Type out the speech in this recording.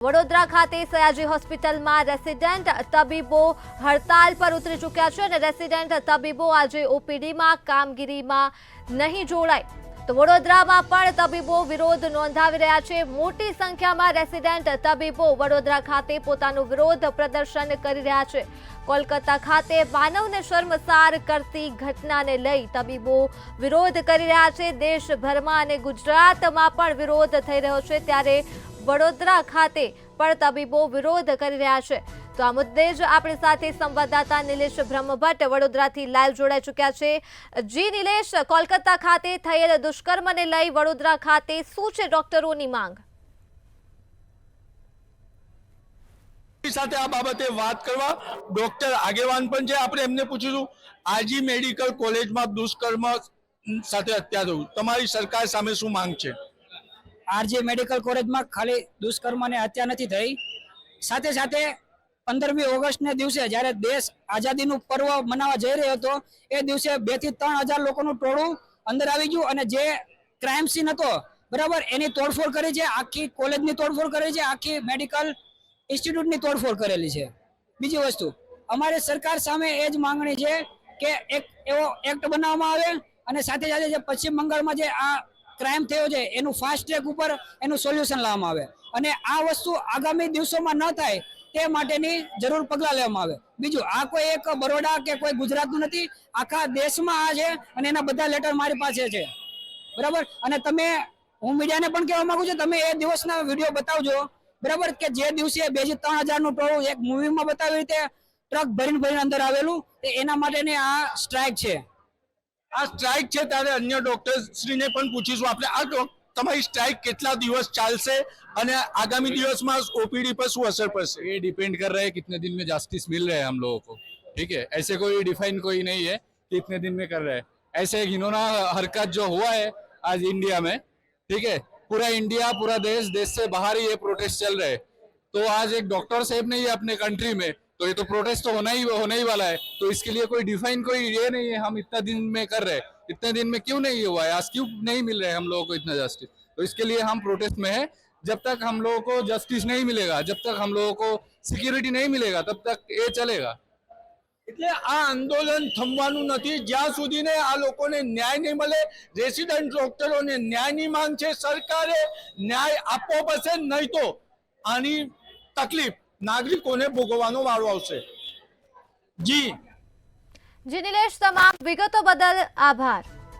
વડોદરા ખાતે સયાજી હોસ્પિટલમાં રેસિડેન્ટ તબીબો હડતાલ પર ઉતરી ચૂક્યા છે અને રેસિડેન્ટ તબીબો આજે ઓપીડીમાં કામગીરીમાં નહીં જોડાય તો વડોદરામાં પણ તબીબો વિરોધ નોંધાવી રહ્યા છે। મોટી સંખ્યામાં રેસિડેન્ટ તબીબો વડોદરા ખાતે પોતાનું વિરોધ પ્રદર્શન કરી રહ્યા છે। કોલકાતા ખાતે માનવને શર્મસાર કરતી ઘટનાને લઈ તબીબો વિરોધ કરી રહ્યા છે। દેશભરમાં અને ગુજરાતમાં પણ વિરોધ થઈ રહ્યો છે, ત્યારે વડોદરા ખાતે પણ તબીબો વિરોધ કરી રહ્યા છે। તો આ મુદ્દે જ આપણી સાથે સંવાદદાતા નિલેશ બ્રહ્મભટ્ટ વડોદરાથી લાઈવ જોડાઈ ચૂક્યા છે। જી નિલેશ, કોલકાતા ખાતે થયેલ દુષ્કર્મને લઈ વડોદરા ખાતે શું છે ડોક્ટરોની માંગ? સાથે આ બાબતે વાત કરવા ડોક્ટર આગેવાન પણ છે, આપણે એમને પૂછીશું। આજી મેડિકલ કોલેજમાં દુષ્કર્મ સાથે હત્યા થયું, તમારી સરકાર સામે શું માંગ છે? આરજી મેડિકલ કોલેજમાં ખાલી દુષ્કર્મ અને હત્યા નથી થઈ, સાથે સાથે 15મી ઓગસ્ટના દિવસે જ્યારે દેશ આઝાદીનું પર્વ મનાવવા જઈ રહ્યો હતો એ દિવસે 2 થી 3 હજાર લોકોનું ટોળું અંદર આવી ગયું અને જે ક્રાઇમ સીન હતો બરાબર એની તોડફોડ કરી છે, આખી કોલેજની તોડફોડ કરી છે, આખી મેડિકલ ઇન્સ્ટિટ્યૂટની તોડફોડ કરેલી છે। બીજી વસ્તુ અમારી સરકાર સામે એ જ માંગણી છે કે એક એવો એક્ટ બનાવવામાં આવે અને સાથે સાથે જે પશ્ચિમ બંગાળમાં જે આ ક્રાઇમ થયો છે એનું ફાસ્ટ ટ્રેક ઉપર એનું સોલ્યુશન લાવવામાં આવે અને આ વસ્તુ આગામી દિવસોમાં ન થાય તે માટેની જરૂર પગલાં લેવામાં આવે। બીજું આ કોઈ એક બરોડા કે કોઈ ગુજરાતનું નથી, આખા દેશમાં આ છે અને એના બધા લેટર મારી પાસે છે બરાબર। અને તમે હું મીડિયાને પણ કહેવા માંગુ છું, તમે એ દિવસના વિડીયો બતાવજો બરાબર કે જે દિવસે 2 થી 3 હજારનું ટોળું એક મૂવીમાં બતાવી રીતે ટ્રક ભરીને અંદર આવેલું, એના માટેની આ સ્ટ્રાઇક છે। આ સ્ટ્રાઇક છે ત્યારે અન્ય ડોક્ટરશ્રીને પણ પૂછીશું આપણે। આ તમારી સ્ટ્રાઇક કેટલા દિવસ ચાલશે અને આગામી દિવસમાં ओपीडी पर શું असर પડશે? ये डिपेंड कर रहा है कितने दिन में जस्टिस मिल रहा है हम लोगों को, ठीक है। ऐसे कोई डिफाइन कोई नहीं है कि इतने दिन में कर रहे हैं। ऐसे घिनौना हरकत जो हुआ है आज इंडिया में, ठीक है, पूरा इंडिया पूरा देश से बाहर ही ये प्रोटेस्ट चल रहे हैं। तो आज एक डॉक्टर साहब ने ये अपने कंट्री में, तो ये तो प्रोटेस्ट तो होना ही वाला है। तो इसके लिए कोई डिफाइन कोई ये नहीं है हम इतना दिन में कर रहे हैं, इतने दिन में क्यों नहीं हुआ है, आज क्यों नहीं मिल रहा है हम लोगों को इतना जस्टिस। तो इसके लिए हम प्रोटेस्ट में है। जब तक हम लोगों को जस्टिस नहीं मिलेगा, जब तक हम लोगों को सिक्योरिटी नहीं मिलेगा, तब तक ये चलेगा। એટલે આ આંદોલન થમવાનું નથી જ્યાં સુધીને આ લોકોને ન્યાય નહીં મળે। રેસિડેન્ટ ડોક્ટરોને ન્યાયની માંગ છે, સરકારે ન્યાય આપવો પડશે, નહીં તો આની તકલીફ નાગરિકોને ભોગવવાનો વારો આવશે। જી નિલેશ, તમામ વિગતો બદલ આભાર।